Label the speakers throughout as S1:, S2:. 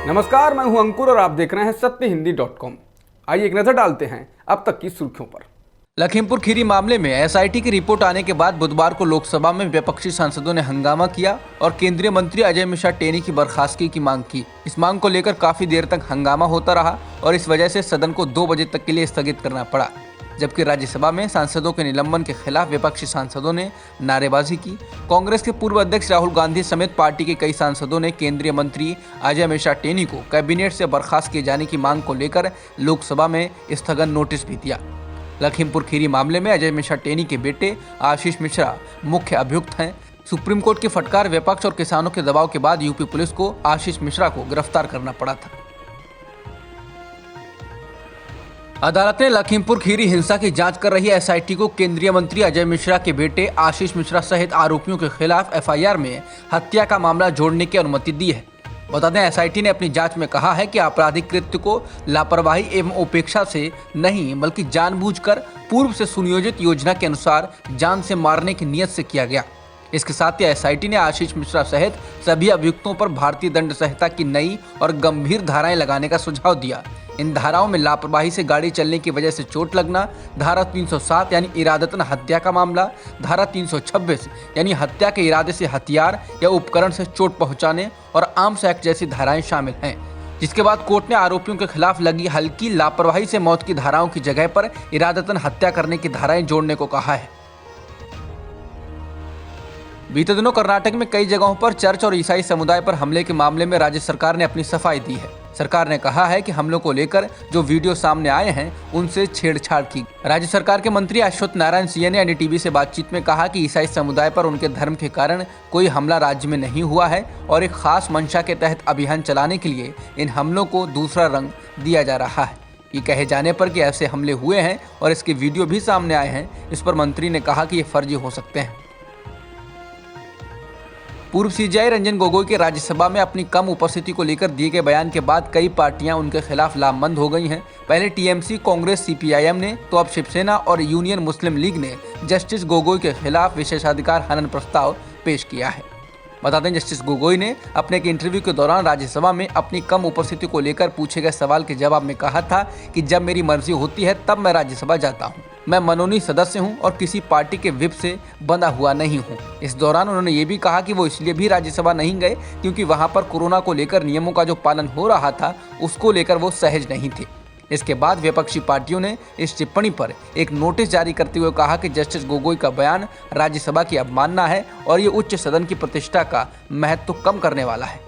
S1: नमस्कार, मैं हूं अंकुर और आप देख रहे हैं सत्यहिंदी.com। आइए एक नजर डालते हैं अब तक की सुर्खियों पर।
S2: लखीमपुर खीरी मामले में एसआईटी की रिपोर्ट आने के बाद बुधवार को लोकसभा में विपक्षी सांसदों ने हंगामा किया और केंद्रीय मंत्री अजय मिश्रा टेनी की बर्खास्तगी की मांग की। इस मांग को लेकर काफी देर तक हंगामा होता रहा और इस वजह से सदन को 2 बजे तक के लिए स्थगित करना पड़ा। जबकि राज्यसभा में सांसदों के निलंबन के खिलाफ विपक्षी सांसदों ने नारेबाजी की। कांग्रेस के पूर्व अध्यक्ष राहुल गांधी समेत पार्टी के कई सांसदों ने केंद्रीय मंत्री अजय मिश्रा टेनी को कैबिनेट से बर्खास्त किए जाने की मांग को लेकर लोकसभा में स्थगन नोटिस भी दिया। लखीमपुर खीरी मामले में अजय मिश्रा टेनी के बेटे आशीष मिश्रा मुख्य अभियुक्त हैं। सुप्रीम कोर्ट की फटकार, विपक्ष और किसानों के दबाव के बाद यूपी पुलिस को आशीष मिश्रा को गिरफ्तार करना पड़ा था। अदालत ने लखीमपुर खीरी हिंसा की जांच कर रही एसआईटी को केंद्रीय मंत्री अजय मिश्रा के बेटे आशीष मिश्रा सहित आरोपियों के खिलाफ एफआईआर में हत्या का मामला जोड़ने की अनुमति दी है। बता दें, एसआईटी ने अपनी जांच में कहा है कि आपराधिक कृत्य को लापरवाही एवं उपेक्षा से नहीं बल्कि जानबूझकर पूर्व से सुनियोजित योजना के अनुसार जान से मारने की नीयत से किया गया। इसके साथ ही एसआईटी ने आशीष मिश्रा सहित सभी अभियुक्तों पर भारतीय दंड संहिता की नई और गंभीर धाराएं लगाने का सुझाव दिया। इन धाराओं में लापरवाही से गाड़ी चलने की वजह से चोट लगना, धारा 307 यानी इरादतन हत्या का मामला, धारा 326 यानी हत्या के इरादे से हथियार या उपकरण से चोट पहुंचाने और आर्म्स एक्ट जैसी धाराएं शामिल हैं। जिसके बाद कोर्ट ने आरोपियों के खिलाफ लगी हल्की लापरवाही से मौत की धाराओं की जगह पर इरादतन हत्या करने की धाराएं जोड़ने को कहा है। बीते दिनों कर्नाटक में कई जगहों पर चर्च और ईसाई समुदाय पर हमले के मामले में राज्य सरकार ने अपनी सफाई दी है। सरकार ने कहा है कि हमलों को लेकर जो वीडियो सामने आए हैं उनसे छेड़छाड़ की। राज्य सरकार के मंत्री अश्वत्थ नारायण सिंह ने एनडीटीवी से बातचीत में कहा कि ईसाई समुदाय पर उनके धर्म के कारण कोई हमला राज्य में नहीं हुआ है और एक खास मंशा के तहत अभियान चलाने के लिए इन हमलों को दूसरा रंग दिया जा रहा है। ये कहे जाने पर कि ऐसे हमले हुए हैं और इसके वीडियो भी सामने आए हैं, इस पर मंत्री ने कहा कि ये फर्जी हो सकते हैं। पूर्व सीजेआई रंजन गोगोई के राज्यसभा में अपनी कम उपस्थिति को लेकर दिए गए बयान के बाद कई पार्टियां उनके खिलाफ लामबंद हो गई हैं। पहले टीएमसी, कांग्रेस, सीपीआईएम ने तो अब शिवसेना और यूनियन मुस्लिम लीग ने जस्टिस गोगोई के खिलाफ विशेषाधिकार हनन प्रस्ताव पेश किया है। बता दें, जस्टिस गोगोई ने अपने एक इंटरव्यू के दौरान राज्यसभा में अपनी कम उपस्थिति को लेकर पूछे गए सवाल के जवाब में कहा था कि जब मेरी मर्जी होती है तब मैं राज्यसभा जाता हूं। मैं मनोनीत सदस्य हूं और किसी पार्टी के व्हिप से बंधा हुआ नहीं हूं। इस दौरान उन्होंने ये भी कहा कि वो इसलिए भी राज्यसभा नहीं गए क्योंकि वहां पर कोरोना को लेकर नियमों का जो पालन हो रहा था उसको लेकर वो सहज नहीं थे। इसके बाद विपक्षी पार्टियों ने इस टिप्पणी पर एक नोटिस जारी करते हुए कहा कि जस्टिस गोगोई का बयान राज्यसभा की अवमानना है और ये उच्च सदन की प्रतिष्ठा का महत्व कम करने वाला है।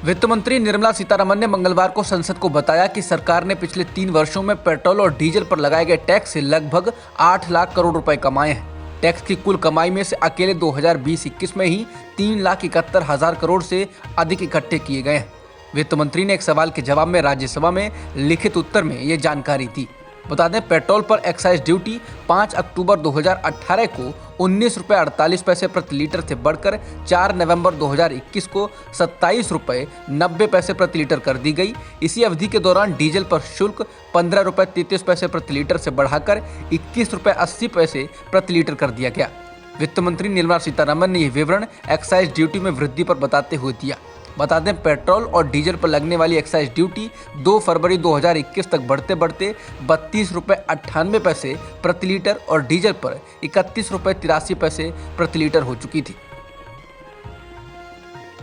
S2: वित्त मंत्री निर्मला सीतारमण ने मंगलवार को संसद को बताया कि सरकार ने पिछले 3 वर्षों में पेट्रोल और डीजल पर लगाए गए टैक्स से लगभग 8 लाख करोड़ रुपए कमाए हैं। टैक्स की कुल कमाई में से अकेले 2020-21 में ही 3,71,000 करोड़ से अधिक इकट्ठे किए गए हैं। वित्त मंत्री ने एक सवाल के जवाब में राज्यसभा में लिखित उत्तर में ये जानकारी दी। बता दें, पेट्रोल पर एक्साइज ड्यूटी 5 अक्टूबर 2018 को 19 रुपये 48 पैसे प्रति लीटर से बढ़कर 4 नवंबर 2021 को 27 रुपये 90 पैसे प्रति लीटर कर दी गई। इसी अवधि के दौरान डीजल पर शुल्क 15 रुपये 33 पैसे प्रति लीटर से बढ़ाकर 21 रुपये 80 पैसे प्रति लीटर कर दिया गया। वित्त मंत्री निर्मला सीतारमण ने यह विवरण एक्साइज ड्यूटी में वृद्धि पर बताते हुए दिया। बता दें, पेट्रोल और डीजल पर लगने वाली एक्साइज ड्यूटी 2 फरवरी 2021 तक बढ़ते बढ़ते 32 रुपये 98 पैसे प्रति लीटर और डीजल पर 31 रुपये 83 पैसे प्रति लीटर हो चुकी थी।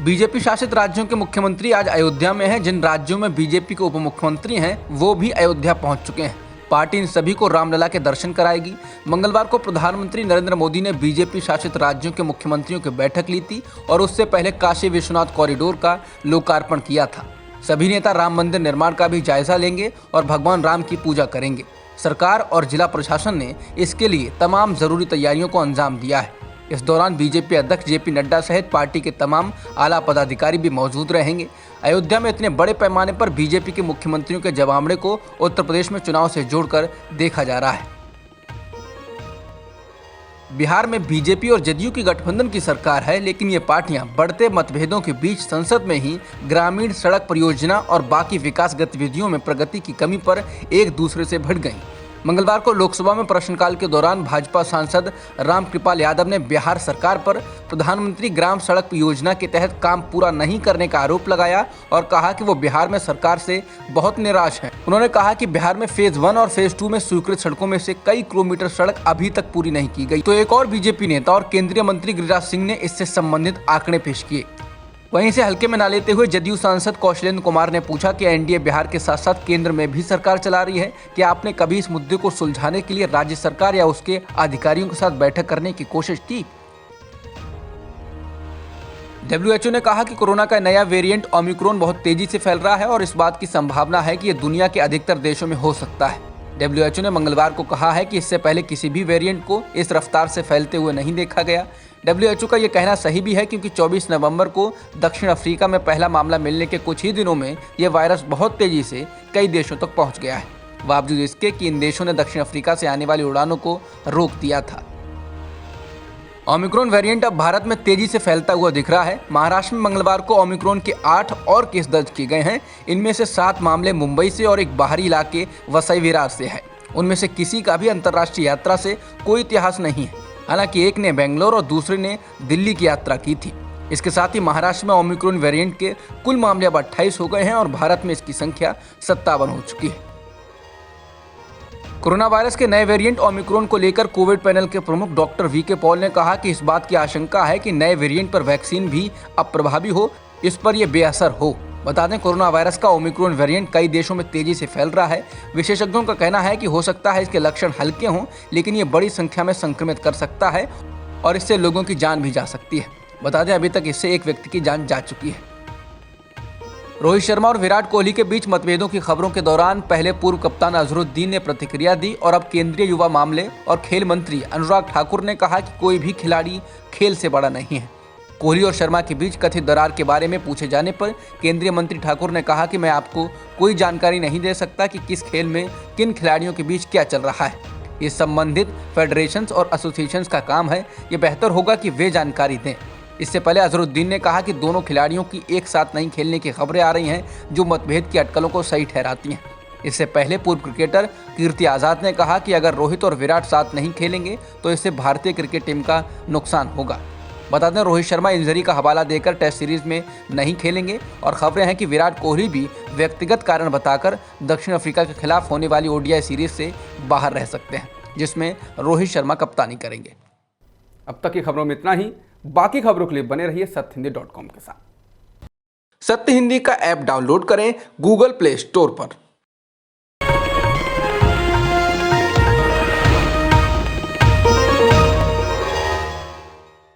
S2: बीजेपी शासित राज्यों के मुख्यमंत्री आज अयोध्या में हैं। जिन राज्यों में बीजेपी के उप मुख्यमंत्री हैं वो भी अयोध्या पहुंच चुके हैं। पार्टी इन सभी को रामलला के दर्शन कराएगी। मंगलवार को प्रधानमंत्री नरेंद्र मोदी ने बीजेपी शासित राज्यों के मुख्यमंत्रियों की बैठक ली थी और उससे पहले काशी विश्वनाथ कॉरिडोर का लोकार्पण किया था। सभी नेता राम मंदिर निर्माण का भी जायजा लेंगे और भगवान राम की पूजा करेंगे। सरकार और जिला प्रशासन ने इसके लिए तमाम जरूरी तैयारियों को अंजाम दिया है। इस दौरान बीजेपी अध्यक्ष जेपी नड्डा सहित पार्टी के तमाम आला पदाधिकारी भी मौजूद रहेंगे। अयोध्या में इतने बड़े पैमाने पर बीजेपी के मुख्यमंत्रियों के जमावड़े को उत्तर प्रदेश में चुनाव से जोड़कर देखा जा रहा है। बिहार में बीजेपी और जदयू की गठबंधन की सरकार है, लेकिन ये पार्टियां बढ़ते मतभेदों के बीच संसद में ही ग्रामीण सड़क परियोजना और बाकी विकास गतिविधियों में प्रगति की कमी पर एक दूसरे से भिड़ गईं। मंगलवार को लोकसभा में प्रश्नकाल के दौरान भाजपा सांसद रामकृपाल यादव ने बिहार सरकार पर प्रधानमंत्री ग्राम सड़क योजना के तहत काम पूरा नहीं करने का आरोप लगाया और कहा कि वो बिहार में सरकार से बहुत निराश हैं। उन्होंने कहा कि बिहार में फेज 1 और फेज 2 में स्वीकृत सड़कों में से कई किलोमीटर सड़क अभी तक पूरी नहीं की गई। तो एक और बीजेपी नेता और केंद्रीय मंत्री गिरिराज सिंह ने इससे संबंधित आंकड़े पेश किए। वहीं से हल्के में ना लेते हुए जदयू सांसद कौशलेंद्र कुमार ने पूछा कि एनडीए बिहार के साथ साथ केंद्र में भी सरकार चला रही है, क्या आपने कभी इस मुद्दे को सुलझाने के लिए राज्य सरकार या उसके अधिकारियों के साथ बैठक करने की कोशिश की? WHO ने कहा कि कोरोना का नया वेरिएंट ओमिक्रॉन बहुत तेजी से फैल रहा है और इस बात की संभावना है कि यह दुनिया के अधिकतर देशों में हो सकता है। WHO ने मंगलवार को कहा है कि इससे पहले किसी भी वेरिएंट को इस रफ्तार से फैलते हुए नहीं देखा गया। WHO का यह कहना सही भी है क्योंकि 24 नवंबर को दक्षिण अफ्रीका में पहला मामला मिलने के कुछ ही दिनों में यह वायरस बहुत तेजी से कई देशों तक पहुंच गया है, बावजूद इसके कि इन देशों ने दक्षिण अफ्रीका से आने वाली उड़ानों को रोक दिया था। ओमिक्रॉन वेरिएंट अब भारत में तेजी से फैलता हुआ दिख रहा है। महाराष्ट्र में मंगलवार को ओमिक्रॉन के 8 और केस दर्ज किए गए हैं। इनमें से 7 मामले मुंबई से और एक बाहरी इलाके वसई विरार से है। उनमें से किसी का भी अंतर्राष्ट्रीय यात्रा से कोई इतिहास नहीं है। हालांकि एक ने बेंगलोर और दूसरे ने दिल्ली की यात्रा की थी। इसके साथ ही महाराष्ट्र में ओमिक्रॉन वेरिएंट के कुल मामले अब 28 हो गए हैं और भारत में इसकी संख्या 57 हो चुकी है। कोरोना वायरस के नए वेरिएंट ओमिक्रॉन को लेकर कोविड पैनल के प्रमुख डॉक्टर वी.के. पॉल ने कहा कि इस बात की आशंका है कि नए वेरिएंट पर वैक्सीन भी अप्रभावी हो, इस पर यह बेअसर हो। बता दें, कोरोना वायरस का ओमिक्रॉन वेरिएंट कई देशों में तेजी से फैल रहा है। विशेषज्ञों का कहना है कि हो सकता है इसके लक्षण हल्के हों, लेकिन ये बड़ी संख्या में संक्रमित कर सकता है और इससे लोगों की जान भी जा सकती है। बता दें, अभी तक इससे एक व्यक्ति की जान जा चुकी है। रोहित शर्मा और विराट कोहली के बीच मतभेदों की खबरों के दौरान पहले पूर्व कप्तान अजहरुद्दीन ने प्रतिक्रिया दी और अब केंद्रीय युवा मामले और खेल मंत्री अनुराग ठाकुर ने कहा कि कोई भी खिलाड़ी खेल से बड़ा नहीं है। कोहली और शर्मा के बीच कथित दरार के बारे में पूछे जाने पर केंद्रीय मंत्री ठाकुर ने कहा कि मैं आपको कोई जानकारी नहीं दे सकता कि किस खेल में किन खिलाड़ियों के बीच क्या चल रहा है। ये संबंधित फेडरेशंस और एसोसिएशंस का काम है। ये बेहतर होगा कि वे जानकारी दें। इससे पहले अजहरुद्दीन ने कहा कि दोनों खिलाड़ियों की एक साथ नहीं खेलने की खबरें आ रही हैं, जो मतभेद की अटकलों को सही ठहराती हैं। इससे पहले पूर्व क्रिकेटर कीर्ति आज़ाद ने कहा कि अगर रोहित और विराट साथ नहीं खेलेंगे तो इससे भारतीय क्रिकेट टीम का नुकसान होगा। बता दें, रोहित शर्मा इंजरी का हवाला देकर टेस्ट सीरीज में नहीं खेलेंगे और खबरें हैं कि विराट कोहली भी व्यक्तिगत कारण बताकर दक्षिण अफ्रीका के खिलाफ होने वाली ओडीआई सीरीज से बाहर रह सकते हैं, जिसमें रोहित शर्मा कप्तानी करेंगे।
S1: अब तक की खबरों में इतना ही। बाकी खबरों के लिए बने रहिए सत्यहिंदी.com के साथ।
S2: सत्य हिंदी का ऐप डाउनलोड करें गूगल प्ले स्टोर पर।